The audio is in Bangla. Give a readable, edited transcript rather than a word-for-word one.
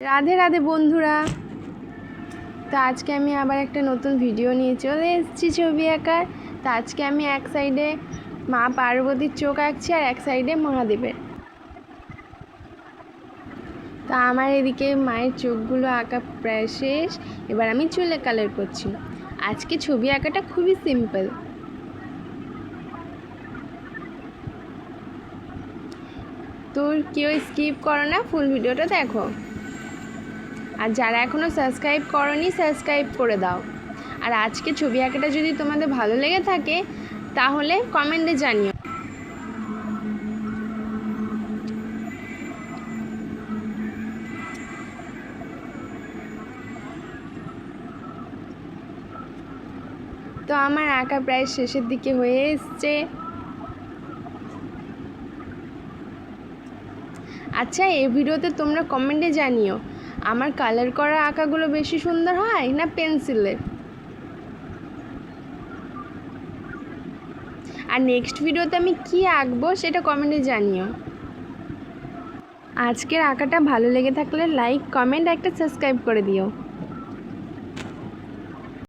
রাধে রাধে বন্ধুরা। তো আজকে আমি আবার একটা নতুন ভিডিও নিয়ে চলে এসেছি ছবি আঁকার। তো আজকে আমি এক সাইডে মা পার্বতীর চোখ আঁকছি আর এক সাইডে মহাদেবের। তো আমার এদিকে মায়ের চোখগুলো আঁকা প্রায় শেষ। এবার আমি চুলে কালার করছি। আজকে ছবি আঁকাটা খুবই সিম্পল। তো কেউ স্কিপ করো না, ফুল ভিডিওটা দেখো। আর যারা এখনও সাবস্ক্রাইব করোনি সাবস্ক্রাইব করে দাও। আর আজকে ছবি আঁকাটা যদি তোমাদের ভালো লেগে থাকে তাহলে কমেন্টে জানিও। তো আমার আঁকা প্রায় শেষের দিকে হয়ে এসছে। আচ্ছা, এই ভিডিওতে তোমরা কমেন্টে জানিও আমার কালার করা আঁকাগুলো বেশি সুন্দর হয় না পেন্সিলের। আর নেক্সট ভিডিওতে আমি কি আঁকবো সেটা কমেন্টে জানিও। আজকের আঁকাটা ভালো লেগে থাকলে লাইক কমেন্ট একটা সাবস্ক্রাইব করে দিও।